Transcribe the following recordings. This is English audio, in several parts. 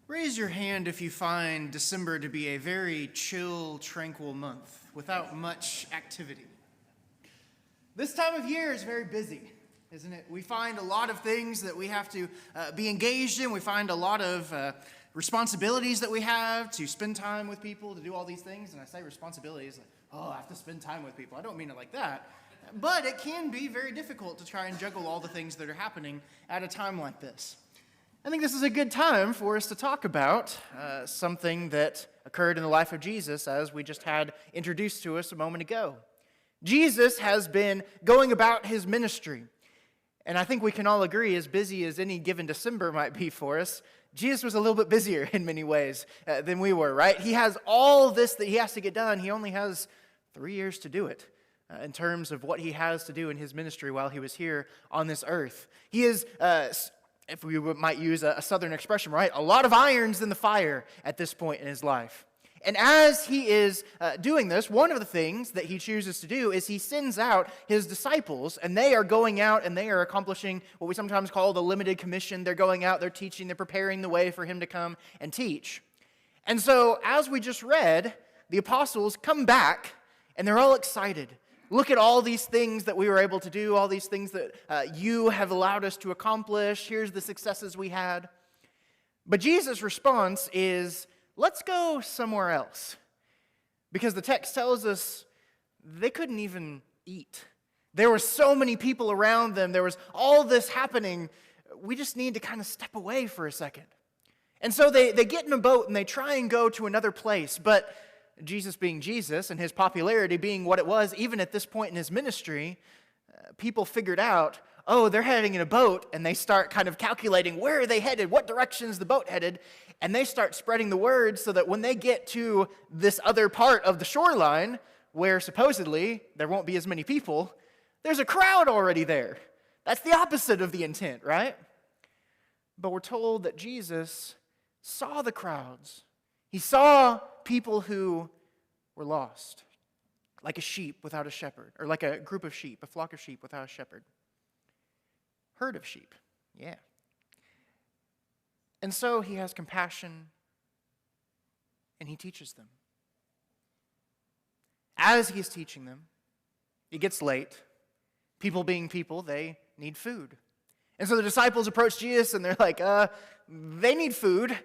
Raise your hand if you find December to be a very chill, tranquil month without much activity. This time of year is very busy, isn't it? We find a lot of things that we have to be engaged in. We find a lot of responsibilities that we have to spend time with people, to do all these things. And I say responsibilities like, oh, I have to spend time with people. I don't mean it like that. But it can be very difficult to try and juggle all the things that are happening at a time like this. I think this is a good time for us to talk about something that occurred in the life of Jesus, as we just had introduced to us a moment ago. Jesus has been going about his ministry, and I think we can all agree, as busy as any given December might be for us, Jesus was a little bit busier in many ways than we were, right? He has all this that he has to get done. He only has 3 years to do it in terms of what he has to do in his ministry while he was here on this earth. He is if we might use a southern expression, right? A lot of irons in the fire at this point in his life. And as he is doing this, one of the things that he chooses to do is he sends out his disciples, and they are going out and they are accomplishing what we sometimes call the limited commission. They're going out, they're teaching, they're preparing the way for him to come and teach. And so, as we just read, the apostles come back, and they're all excited. Look at all these things that we were able to do, all these things that you have allowed us to accomplish. Here's the successes we had. But Jesus' response is, let's go somewhere else. Because the text tells us they couldn't even eat. There were so many people around them. There was all this happening. We just need to kind of step away for a second. And so they get in a boat and they try and go to another place. But Jesus being Jesus and his popularity being what it was, even at this point in his ministry, people figured out, oh, they're heading in a boat, and they start kind of calculating where are they headed, what direction is the boat headed, and they start spreading the word so that when they get to this other part of the shoreline, where supposedly there won't be as many people, there's a crowd already there. That's the opposite of the intent, right? But we're told that Jesus saw the crowds. He saw people who were lost, like a sheep without a shepherd, or like a group of sheep, a flock of sheep without a shepherd. Herd of sheep, yeah. And so he has compassion, and he teaches them. As he's teaching them, it gets late. People being people, they need food. And so the disciples approach Jesus, and they're like, they need food.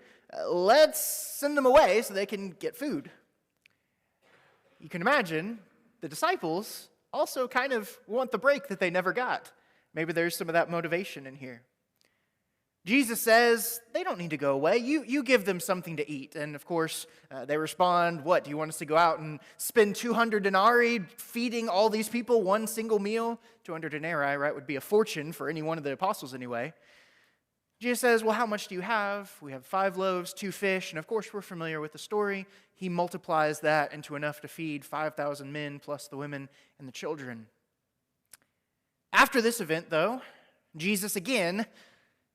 Let's send them away so they can get food. You can imagine the disciples also kind of want the break that they never got. Maybe there's some of that motivation in here. Jesus says, they don't need to go away. You give them something to eat. And of course, they respond, what, do you want us to go out and spend 200 denarii feeding all these people one single meal? 200 denarii, right, would be a fortune for any one of the apostles anyway. Jesus says, well, how much do you have? We have 5 loaves, 2 fish, and of course we're familiar with the story. He multiplies that into enough to feed 5,000 men plus the women and the children. After this event, though, Jesus again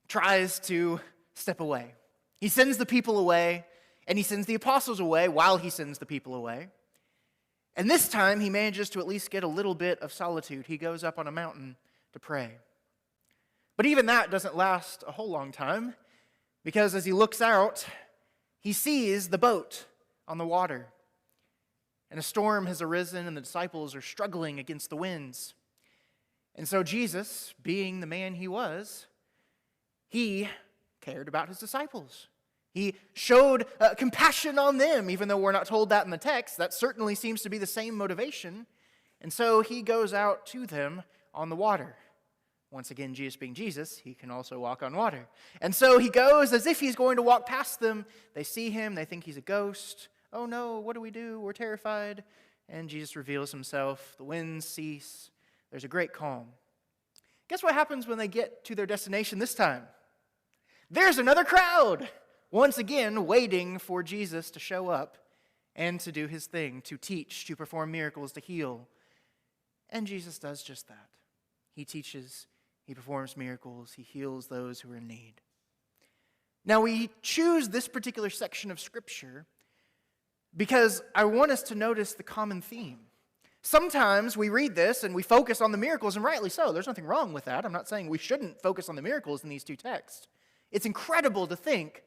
tries to step away. He sends the people away, and he sends the apostles away while he sends the people away. And this time he manages to at least get a little bit of solitude. He goes up on a mountain to pray. But even that doesn't last a whole long time, because as he looks out, he sees the boat on the water. And a storm has arisen, and the disciples are struggling against the winds. And so Jesus, being the man he was, he cared about his disciples. He showed compassion on them, even though we're not told that in the text. That certainly seems to be the same motivation. And so he goes out to them on the water. Once again, Jesus being Jesus, he can also walk on water. And so he goes as if he's going to walk past them. They see him. They think he's a ghost. Oh no, what do we do? We're terrified. And Jesus reveals himself. The winds cease. There's a great calm. Guess what happens when they get to their destination this time? There's another crowd, once again waiting for Jesus to show up and to do his thing, to teach, to perform miracles, to heal. And Jesus does just that. He teaches, he performs miracles, he heals those who are in need. Now we choose this particular section of Scripture because I want us to notice the common theme. Sometimes we read this and we focus on the miracles, and rightly so. There's nothing wrong with that. I'm not saying we shouldn't focus on the miracles in these two texts. It's incredible to think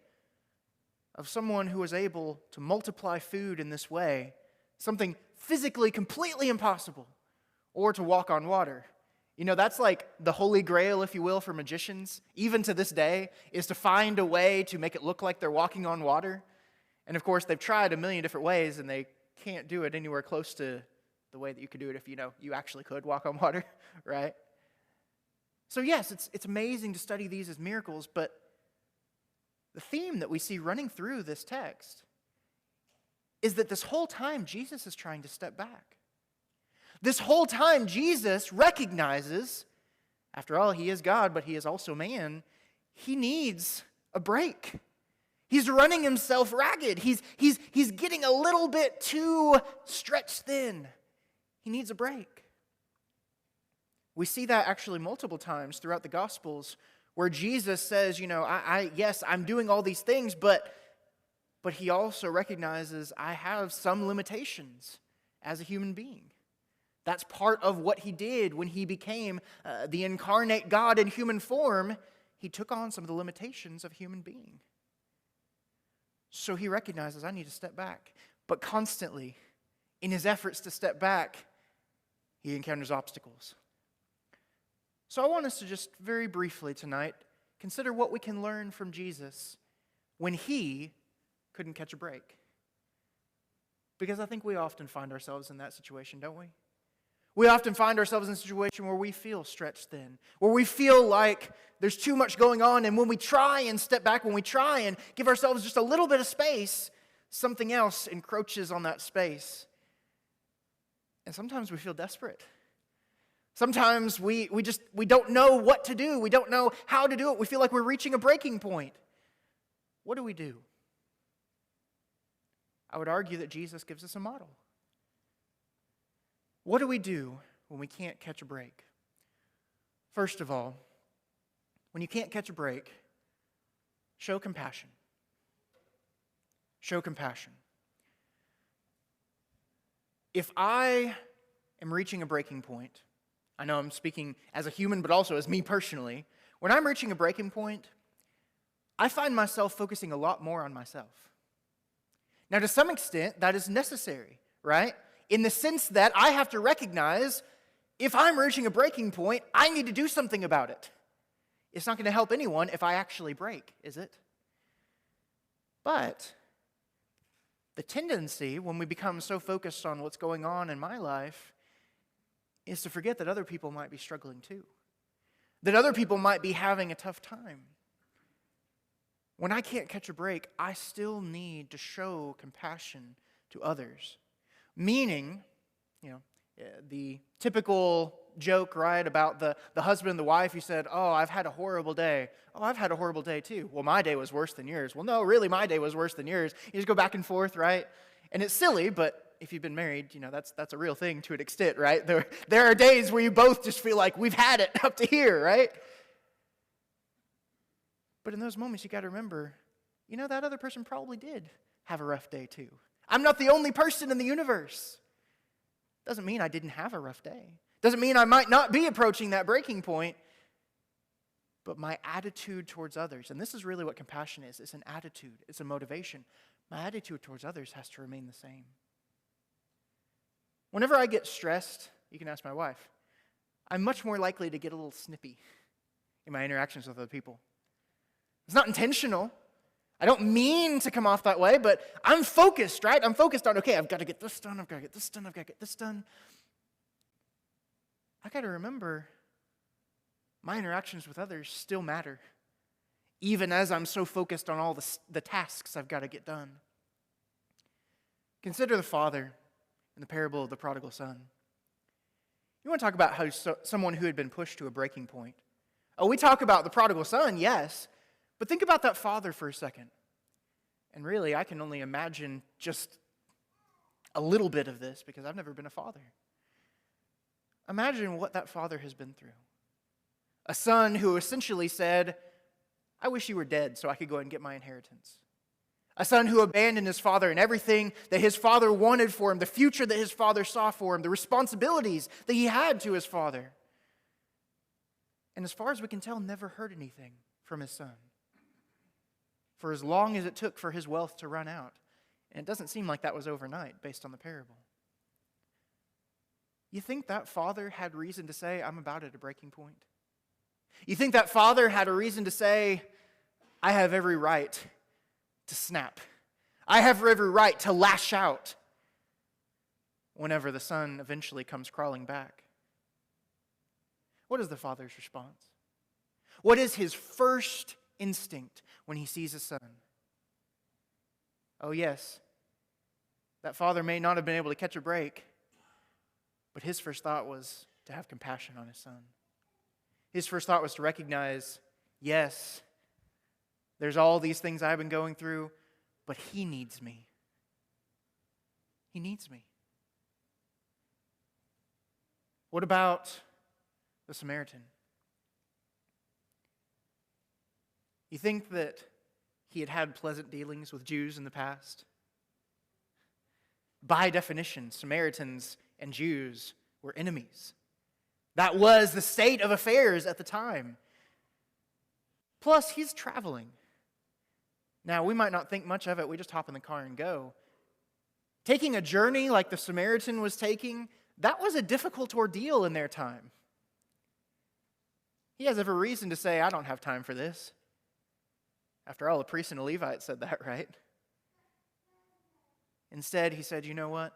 of someone who was able to multiply food in this way, something physically completely impossible, or to walk on water. You know, that's like the holy grail, if you will, for magicians, even to this day, is to find a way to make it look like they're walking on water. And of course, they've tried a million different ways, and they can't do it anywhere close to the way that you could do it if, you actually could walk on water, right? So yes, it's amazing to study these as miracles, but the theme that we see running through this text is that this whole time Jesus is trying to step back. This whole time Jesus recognizes, after all, he is God, but he is also man, he needs a break. He's running himself ragged. He's getting a little bit too stretched thin. He needs a break. We see that actually multiple times throughout the Gospels where Jesus says, yes, I'm doing all these things, but he also recognizes I have some limitations as a human being. That's part of what he did when he became the incarnate God in human form. He took on some of the limitations of human being. So he recognizes I need to step back. But constantly, in his efforts to step back, he encounters obstacles. So I want us to just very briefly tonight consider what we can learn from Jesus when he couldn't catch a break. Because I think we often find ourselves in that situation, don't we? We often find ourselves in a situation where we feel stretched thin, where we feel like there's too much going on, and when we try and step back, when we try and give ourselves just a little bit of space, something else encroaches on that space. And sometimes we feel desperate. Sometimes we don't know what to do. We don't know how to do it. We feel like we're reaching a breaking point. What do we do? I would argue that Jesus gives us a model. What do we do when we can't catch a break? First of all, when you can't catch a break, show compassion. Show compassion. If I am reaching a breaking point, I know I'm speaking as a human, but also as me personally. When I'm reaching a breaking point, I find myself focusing a lot more on myself. Now, to some extent, that is necessary, right? In the sense that I have to recognize if I'm reaching a breaking point, I need to do something about it. It's not going to help anyone if I actually break, is it? But the tendency when we become so focused on what's going on in my life is to forget that other people might be struggling too. That other people might be having a tough time. When I can't catch a break, I still need to show compassion to others. Meaning, the typical joke, right, about the husband and the wife who said, "Oh, I've had a horrible day." "Oh, I've had a horrible day too." "Well, my day was worse than yours." "Well, no, really, my day was worse than yours." You just go back and forth, right? And it's silly, but if you've been married, that's a real thing to an extent, right? There are days where you both just feel like we've had it up to here, right? But in those moments, you got to remember, that other person probably did have a rough day too. I'm not the only person in the universe. Doesn't mean I didn't have a rough day. Doesn't mean I might not be approaching that breaking point. But my attitude towards others, and this is really what compassion is, it's an attitude, it's a motivation. My attitude towards others has to remain the same. Whenever I get stressed, you can ask my wife, I'm much more likely to get a little snippy in my interactions with other people. It's not intentional. I don't mean to come off that way, but I'm focused, right? I'm focused on, okay, I've got to get this done, I've got to get this done, I've got to get this done. I got to remember my interactions with others still matter, even as I'm so focused on all the tasks I've got to get done. Consider the father in the parable of the prodigal son. You want to talk about how someone who had been pushed to a breaking point. Oh, we talk about the prodigal son, yes, but think about that father for a second. And really, I can only imagine just a little bit of this because I've never been a father. Imagine what that father has been through. A son who essentially said, "I wish you were dead so I could go and get my inheritance." A son who abandoned his father and everything that his father wanted for him, the future that his father saw for him, the responsibilities that he had to his father. And as far as we can tell, never heard anything from his son. for as long as it took for his wealth to run out. And it doesn't seem like that was overnight based on the parable. You think that father had reason to say, I'm about at a breaking point? You think that father had a reason to say, I have every right to snap. I have every right to lash out whenever the son eventually comes crawling back? What is the father's response? What is his first instinct when he sees his son? Oh yes, that father may not have been able to catch a break, but his first thought was to have compassion on his son. His first thought was to recognize, yes, there's all these things I've been going through, but he needs me. He needs me. What about the Samaritan? You think that he had had pleasant dealings with Jews in the past? By definition, Samaritans and Jews were enemies. That was the state of affairs at the time. Plus, he's traveling. Now, we might not think much of it. We just hop in the car and go. Taking a journey like the Samaritan was taking, that was a difficult ordeal in their time. He has every reason to say, I don't have time for this. After all, a priest and a Levite said that, right? Instead, he said, you know what?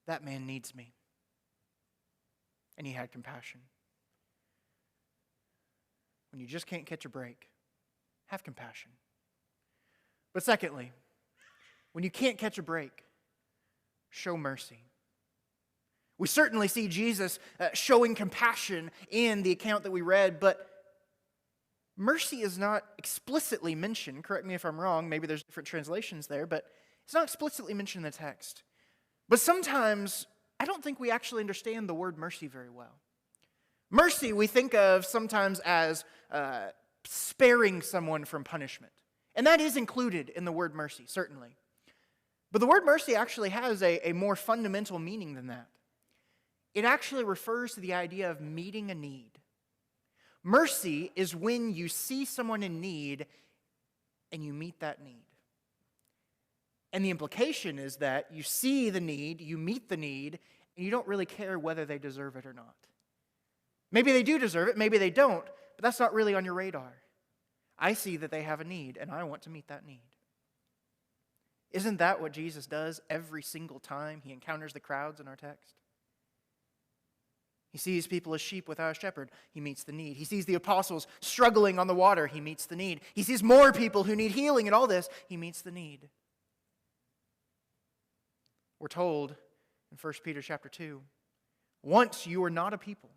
That man needs me. And he had compassion. When you just can't catch a break, have compassion. But secondly, when you can't catch a break, show mercy. We certainly see Jesus showing compassion in the account that we read, but mercy is not explicitly mentioned. Correct me if I'm wrong, maybe there's different translations there, but it's not explicitly mentioned in the text. But sometimes, I don't think we actually understand the word mercy very well. Mercy we think of sometimes as sparing someone from punishment. And that is included in the word mercy, certainly. But the word mercy actually has a more fundamental meaning than that. It actually refers to the idea of meeting a need. Mercy is when you see someone in need and you meet that need. And the implication is that you see the need, you meet the need, and you don't really care whether they deserve it or not. Maybe they do deserve it, maybe they don't, but that's not really on your radar. I see that they have a need, and I want to meet that need. Isn't that what Jesus does every single time he encounters the crowds in our text? He sees people as sheep without a shepherd. He meets the need. He sees the apostles struggling on the water. He meets the need. He sees more people who need healing and all this. He meets the need. We're told in 1 Peter chapter 2, once you were not a people,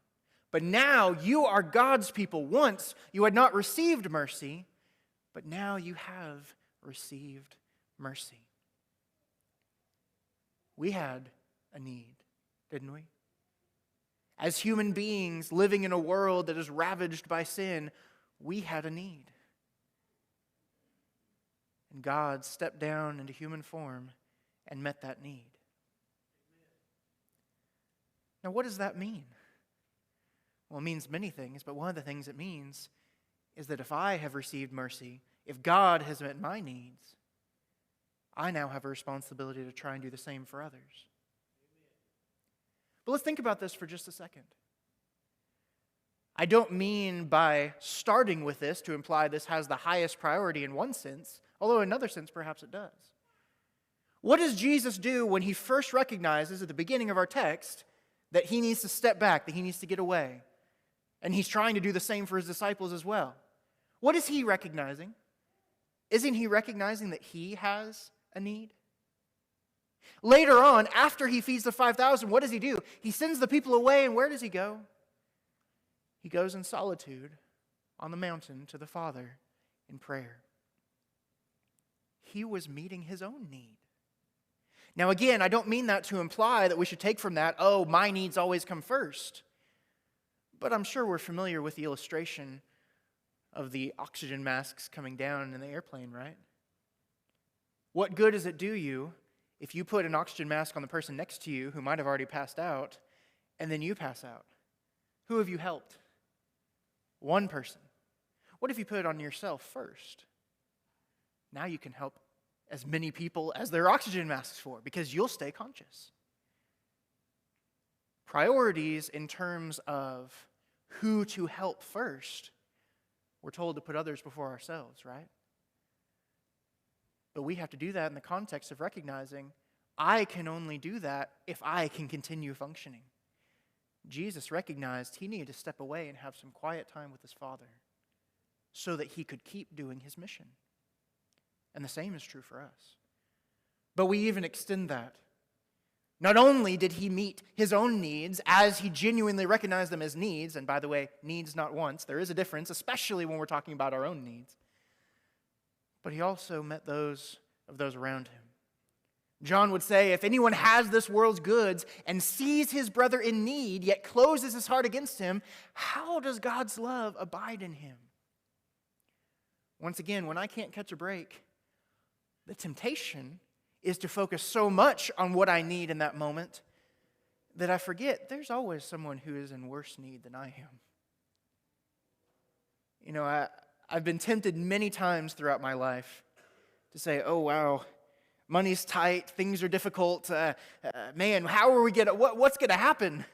but now you are God's people. Once you had not received mercy, but now you have received mercy. We had a need, didn't we? As human beings living in a world that is ravaged by sin, we had a need. And God stepped down into human form and met that need. Now, what does that mean? Well, it means many things, but one of the things it means is that if I have received mercy, if God has met my needs, I now have a responsibility to try and do the same for others. But let's think about this for just a second. I don't mean by starting with this to imply this has the highest priority in one sense, although in another sense perhaps it does. What does Jesus do when he first recognizes at the beginning of our text that he needs to step back, that he needs to get away? And he's trying to do the same for his disciples as well. What is he recognizing? Isn't he recognizing that he has a need? Later on, after he feeds the 5,000, what does he do? He sends the people away, and where does he go? He goes in solitude on the mountain to the Father in prayer. He was meeting his own need. Now again, I don't mean that to imply that we should take from that, oh, my needs always come first. But I'm sure we're familiar with the illustration of the oxygen masks coming down in the airplane, right? What good does it do you if you put an oxygen mask on the person next to you who might have already passed out, and then you pass out? Who have you helped? One person. What if you put it on yourself first? now you can help as many people as there are oxygen masks for, because you'll stay conscious. Priorities in terms of who to help first. We're told to put others before ourselves, right? But we have to do that in the context of recognizing I can only do that if I can continue functioning. Jesus recognized he needed to step away and have some quiet time with his Father so that he could keep doing his mission. And the same is true for us. But we even extend that. Not only did he meet his own needs as he genuinely recognized them as needs, and by the way, needs not wants, there is a difference, especially when we're talking about our own needs, but he also met those of those around him. John would say, if anyone has this world's goods and sees his brother in need, yet closes his heart against him, how does God's love abide in him? Once again, when I can't catch a break, the temptation is to focus so much on what I need in that moment that I forget there's always someone who is in worse need than I am. You know, I've been tempted many times throughout my life to say, oh, wow, money's tight, things are difficult, man, how are we going to, what's going to happen?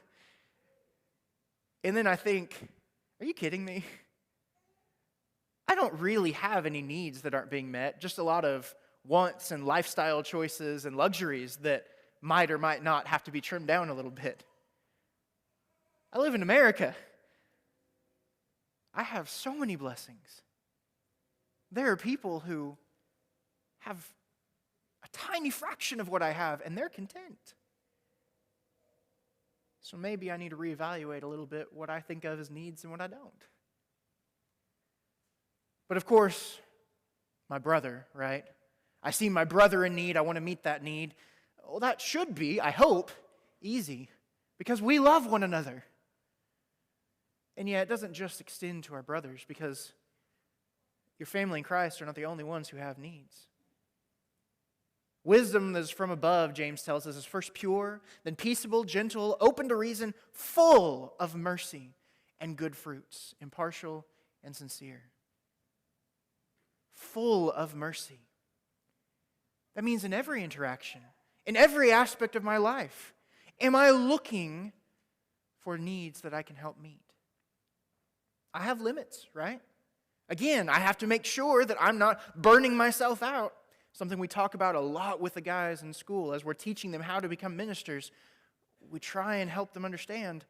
And then I think, are you kidding me? I don't really have any needs that aren't being met, just a lot of wants and lifestyle choices and luxuries that might or might not have to be trimmed down a little bit. I live in America. I have so many blessings. There are people who have a tiny fraction of what I have, and they're content. So maybe I need to reevaluate a little bit what I think of as needs and what I don't. But of course, my brother, right? I see my brother in need, I want to meet that need. Well, that should be, I hope, easy, because we love one another. And yet, it doesn't just extend to our brothers, because your family in Christ are not the only ones who have needs. Wisdom that is from above, James tells us, is first pure, then peaceable, gentle, open to reason, full of mercy and good fruits, impartial and sincere. Full of mercy. That means in every interaction, in every aspect of my life, am I looking for needs that I can help meet? I have limits, right? Again, I have to make sure that I'm not burning myself out. Something we talk about a lot with the guys in school as we're teaching them how to become ministers. We try and help them understand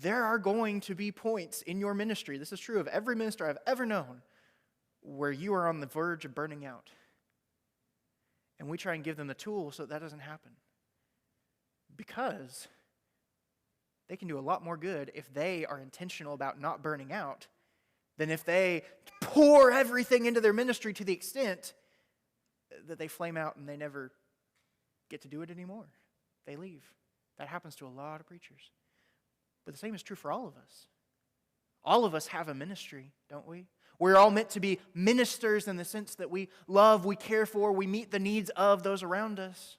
there are going to be points in your ministry, this is true of every minister I've ever known, where you are on the verge of burning out. And we try and give them the tools so that doesn't happen. Because they can do a lot more good if they are intentional about not burning out than if they pour everything into their ministry to the extent that they flame out and they never get to do it anymore. They leave. That happens to a lot of preachers. But the same is true for all of us. All of us have a ministry, don't we? We're all meant to be ministers in the sense that we love, we care for, we meet the needs of those around us.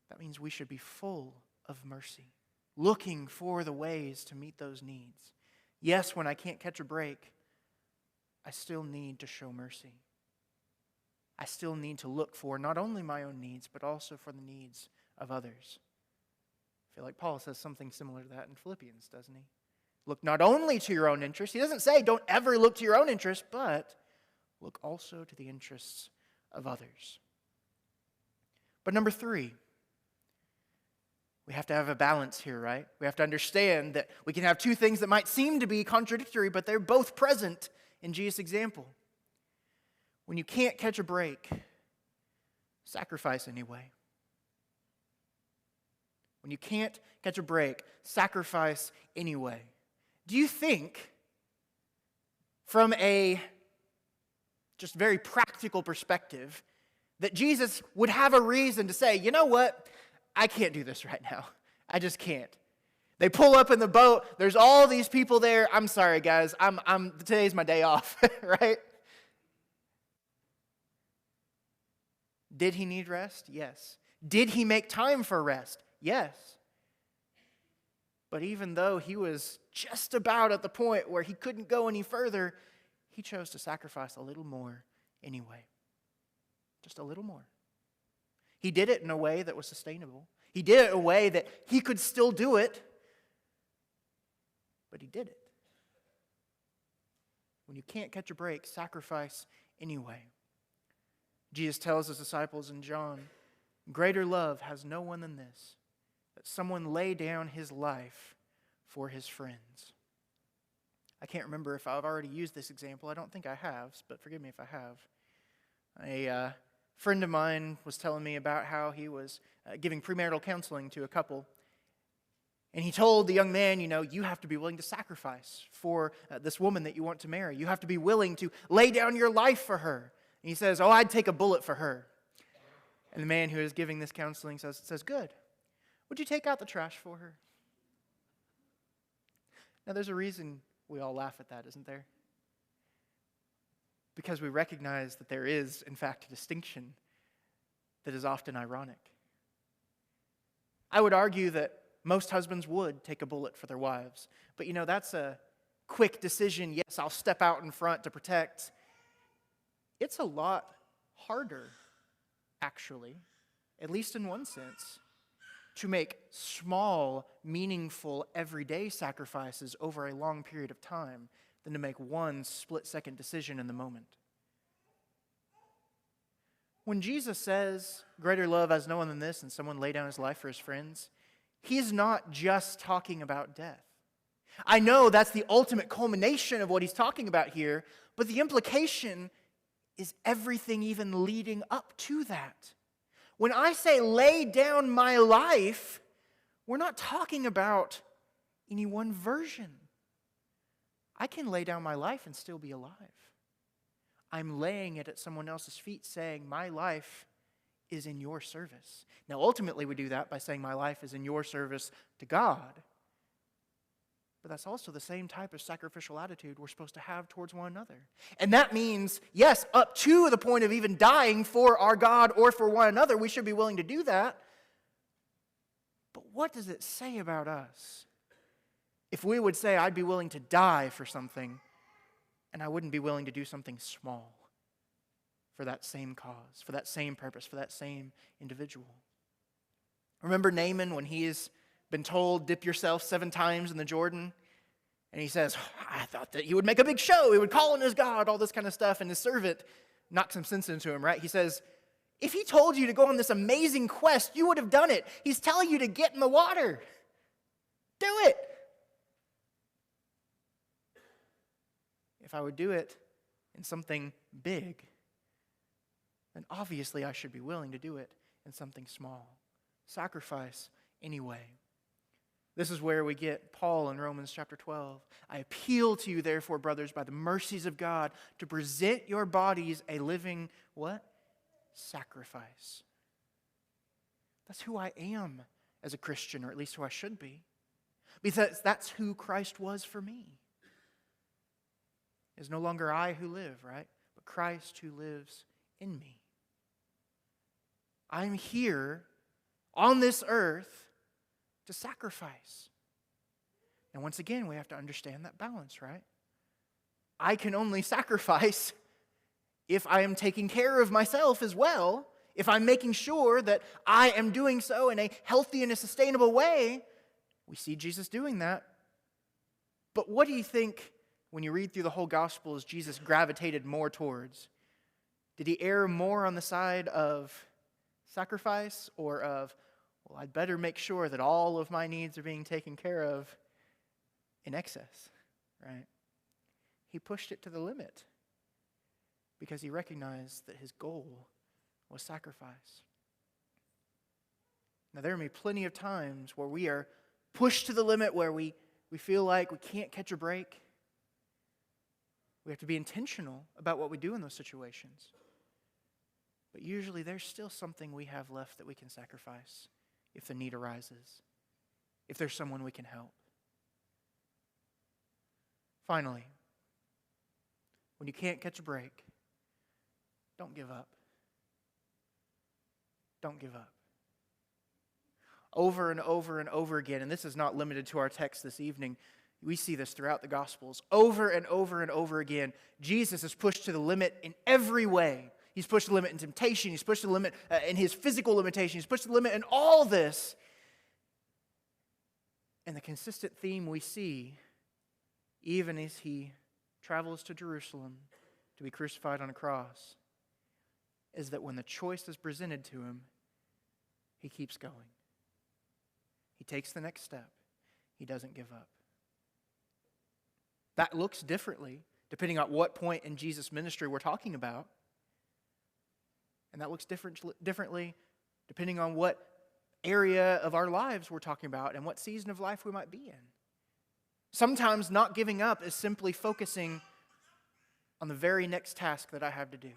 That means we should be full of mercy, looking for the ways to meet those needs. Yes, when I can't catch a break, I still need to show mercy. I still need to look for not only my own needs, but also for the needs of others. I feel like Paul says something similar to that in Philippians, doesn't he? Look not only to your own interests. He doesn't say don't ever look to your own interests, but look also to the interests of others. But number 3, we have to have a balance here, right? We have to understand that we can have two things that might seem to be contradictory, but they're both present in Jesus' example. When you can't catch a break, sacrifice anyway. When you can't catch a break, sacrifice anyway. Do you think, from a just very practical perspective, that Jesus would have a reason to say, you know what? I can't do this right now. I just can't. They pull up in the boat. There's all these people there. I'm sorry, guys. Today's my day off, right? Did he need rest? Yes. Did he make time for rest? Yes. But even though he was just about at the point where he couldn't go any further, he chose to sacrifice a little more anyway. Just a little more. He did it in a way that was sustainable. He did it in a way that he could still do it, but he did it. When you can't catch a break, sacrifice anyway. Jesus tells his disciples in John, greater love has no one than this, that someone lay down his life for his friends. I can't remember if I've already used this example. I don't think I have, but forgive me if I have. A friend of mine was telling me about how he was giving premarital counseling to a couple. And he told the young man, you have to be willing to sacrifice for this woman that you want to marry. You have to be willing to lay down your life for her. And he says, I'd take a bullet for her. And the man who is giving this counseling says, good. Would you take out the trash for her? Now, there's a reason we all laugh at that, isn't there? Because we recognize that there is, in fact, a distinction that is often ironic. I would argue that most husbands would take a bullet for their wives. But that's a quick decision. Yes, I'll step out in front to protect. It's a lot harder, actually, at least in one sense, to make small, meaningful, everyday sacrifices over a long period of time than to make one split-second decision in the moment. When Jesus says, greater love has no one than this, and someone lay down his life for his friends, he's not just talking about death. I know that's the ultimate culmination of what he's talking about here, but the implication is everything even leading up to that. When I say lay down my life, we're not talking about any one version. I can lay down my life and still be alive. I'm laying it at someone else's feet saying, my life is in your service. Now, ultimately, we do that by saying my life is in your service to God. But that's also the same type of sacrificial attitude we're supposed to have towards one another. And that means, yes, up to the point of even dying for our God or for one another, we should be willing to do that. But what does it say about us if we would say, I'd be willing to die for something, and I wouldn't be willing to do something small for that same cause, for that same purpose, for that same individual? Remember Naaman when he's been told, dip yourself 7 times in the Jordan? And he says, I thought that he would make a big show. He would call on his God, all this kind of stuff. And his servant knocked some sense into him, right? He says, if he told you to go on this amazing quest, you would have done it. He's telling you to get in the water. Do it. If I would do it in something big, then obviously I should be willing to do it in something small. Sacrifice anyway. This is where we get Paul in Romans chapter 12. I appeal to you, therefore, brothers, by the mercies of God, to present your bodies a living, what? Sacrifice. That's who I am as a Christian, or at least who I should be. Because that's who Christ was for me. It's no longer I who live, right? But Christ who lives in me. I'm here on this earth to sacrifice. And once again, we have to understand that balance, right? I can only sacrifice if I am taking care of myself as well, if I'm making sure that I am doing so in a healthy and a sustainable way. We see Jesus doing that. But what do you think, when you read through the whole gospel, is Jesus gravitated more towards? Did he err more on the side of sacrifice or of, well, I'd better make sure that all of my needs are being taken care of in excess, right? He pushed it to the limit because he recognized that his goal was sacrifice. Now, there may be plenty of times where we are pushed to the limit, where we feel like we can't catch a break. We have to be intentional about what we do in those situations. But usually there's still something we have left that we can sacrifice if the need arises, if there's someone we can help. Finally, when you can't catch a break, don't give up. Don't give up. Over and over and over again, and this is not limited to our text this evening, We see this throughout the Gospels. Over and over and over again, Jesus is pushed to the limit in every way. He's pushed to the limit in temptation. He's pushed to the limit in his physical limitation. He's pushed to the limit in all this. And the consistent theme we see, even as he travels to Jerusalem to be crucified on a cross, is that when the choice is presented to him, he keeps going. He takes the next step. He doesn't give up. That looks differently depending on what point in Jesus' ministry we're talking about. And that looks differently depending on what area of our lives we're talking about and what season of life we might be in. Sometimes not giving up is simply focusing on the very next task that I have to do. I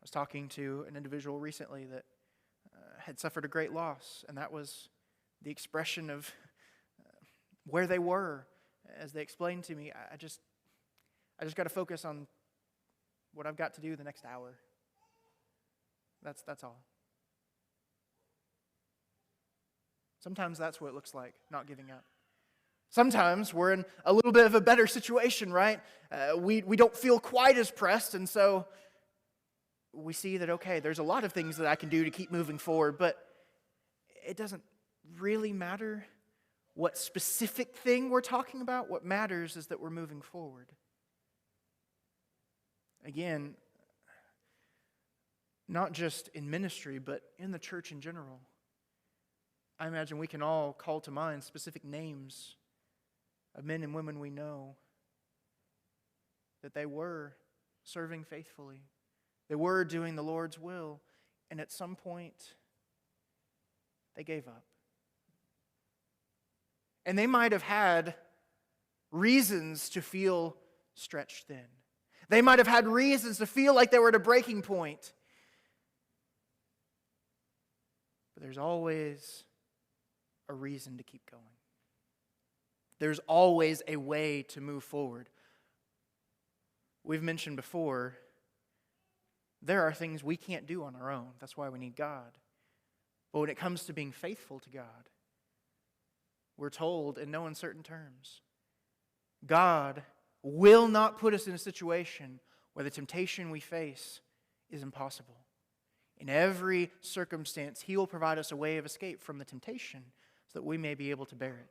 was talking to an individual recently that had suffered a great loss, and that was the expression of where they were. As they explained to me, I just got to focus on what I've got to do the next hour. That's all. Sometimes that's what it looks like, not giving up. Sometimes we're in a little bit of a better situation, right? We don't feel quite as pressed, and so we see that, okay, there's a lot of things that I can do to keep moving forward, but it doesn't really matter what specific thing we're talking about. What matters is that we're moving forward. Again, not just in ministry, but in the church in general. I imagine we can all call to mind specific names of men and women we know that they were serving faithfully. They were doing the Lord's will, and at some point, they gave up. And they might have had reasons to feel stretched thin. They might have had reasons to feel like they were at a breaking point. But there's always a reason to keep going. There's always a way to move forward. We've mentioned before, there are things we can't do on our own. That's why we need God. But when it comes to being faithful to God, we're told in no uncertain terms, God will not put us in a situation where the temptation we face is impossible. In every circumstance, He will provide us a way of escape from the temptation so that we may be able to bear it.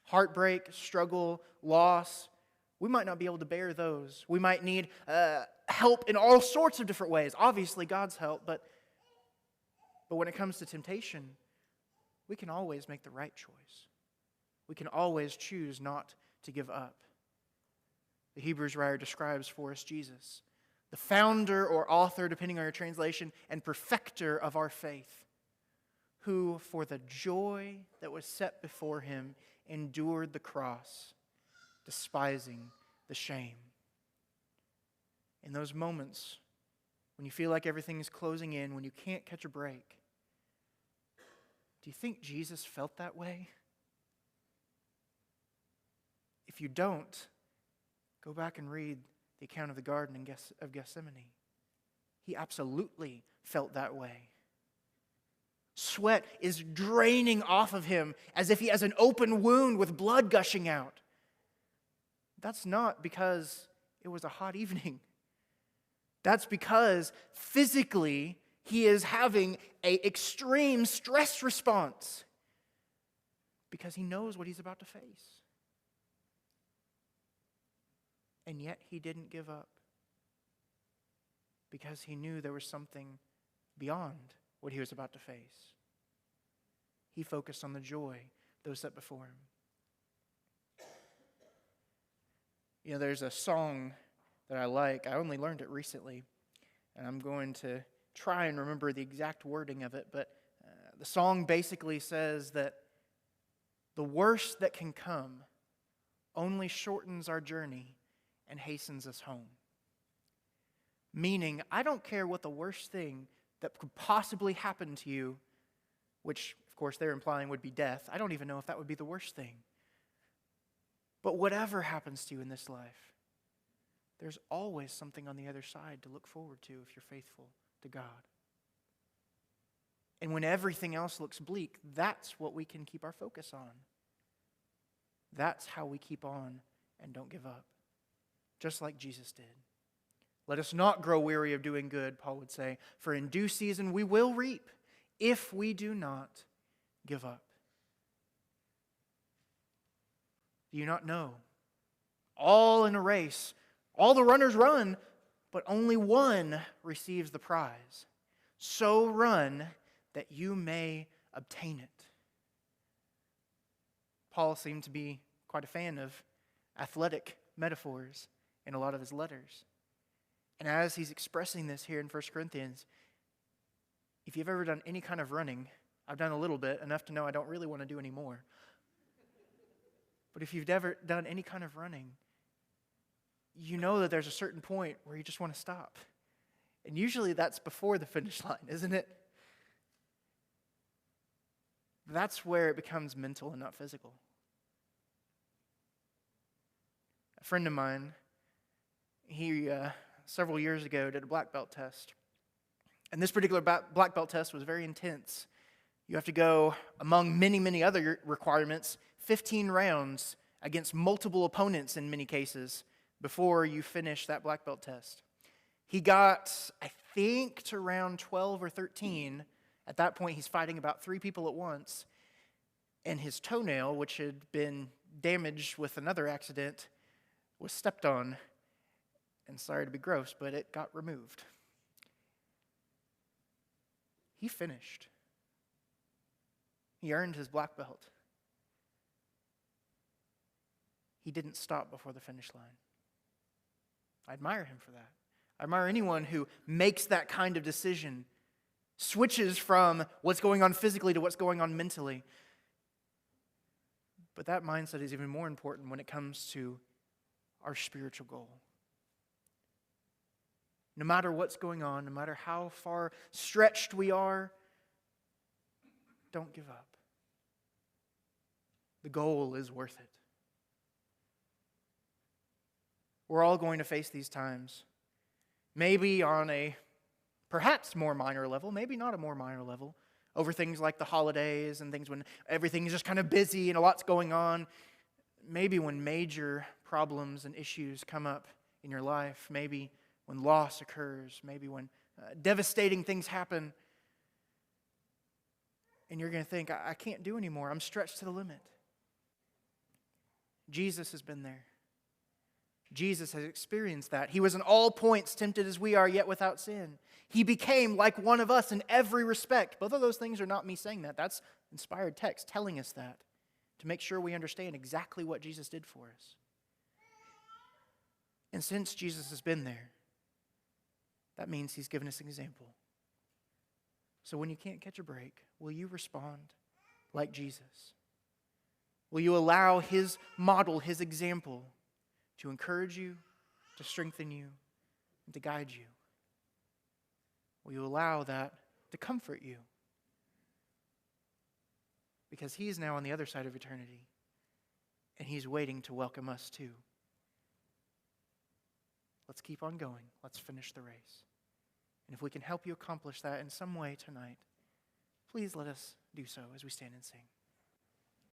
Heartbreak, struggle, loss, we might not be able to bear those. We might need help in all sorts of different ways. Obviously, God's help, but when it comes to temptation, we can always make the right choice. We can always choose not to give up. The Hebrews writer describes for us Jesus, the founder or author, depending on your translation, and perfecter of our faith, who for the joy that was set before Him endured the cross, despising the shame. In those moments when you feel like everything is closing in, when you can't catch a break, do you think Jesus felt that way? If you don't, go back and read the account of the Garden of Gethsemane. He absolutely felt that way. Sweat is draining off of him as if he has an open wound with blood gushing out. That's not because it was a hot evening. That's because physically he is having an extreme stress response because he knows what he's about to face. And yet he didn't give up because he knew there was something beyond what he was about to face. He focused on the joy that was set before him. You know, there's a song that I like. I only learned it recently, and I'm going to try and remember the exact wording of it, but the song basically says that the worst that can come only shortens our journey and hastens us home. Meaning, I don't care what the worst thing that could possibly happen to you, which, of course, they're implying would be death. I don't even know if that would be the worst thing. But whatever happens to you in this life, there's always something on the other side to look forward to if you're faithful to God. And when everything else looks bleak, that's what we can keep our focus on. That's how we keep on and don't give up, just like Jesus did. Let us not grow weary of doing good, Paul would say, for in due season we will reap if we do not give up. Do you not know? All in a race, all the runners run, but only one receives the prize. So run that you may obtain it. Paul seemed to be quite a fan of athletic metaphors in a lot of his letters. And as he's expressing this here in 1 Corinthians, if you've ever done any kind of running, I've done a little bit, enough to know I don't really want to do any more. But if you've ever done any kind of running, you know that there's a certain point where you just want to stop. And usually that's before the finish line, isn't it? That's where it becomes mental and not physical. A friend of mine, he several years ago did a black belt test. And this particular black belt test was very intense. You have to go, among many, many other requirements, 15 rounds against multiple opponents in many cases before you finish that black belt test. He got, I think, to round 12 or 13. At that point, he's fighting about 3 people at once. And his toenail, which had been damaged with another accident, was stepped on. And sorry to be gross, but it got removed. He finished. He earned his black belt. He didn't stop before the finish line. I admire him for that. I admire anyone who makes that kind of decision, switches from what's going on physically to what's going on mentally. But that mindset is even more important when it comes to our spiritual goal. No matter what's going on, no matter how far stretched we are, don't give up. The goal is worth it. We're all going to face these times. Maybe on a perhaps more minor level, maybe not a more minor level, over things like the holidays and things when everything's just kind of busy and a lot's going on. Maybe when major problems and issues come up in your life. Maybe when loss occurs. Maybe when devastating things happen. And you're going to think, I can't do anymore. I'm stretched to the limit. Jesus has been there. Jesus has experienced that. He was in all points tempted as we are, yet without sin. He became like one of us in every respect. Both of those things are not me saying that. That's inspired text telling us that to make sure we understand exactly what Jesus did for us. And since Jesus has been there, that means he's given us an example. So when you can't catch a break, will you respond like Jesus? Will you allow his model, his example, to encourage you, to strengthen you, and to guide you? Will you allow that to comfort you? Because he is now on the other side of eternity, and he's waiting to welcome us too. Let's keep on going. Let's finish the race. And if we can help you accomplish that in some way tonight, please let us do so as we stand and sing.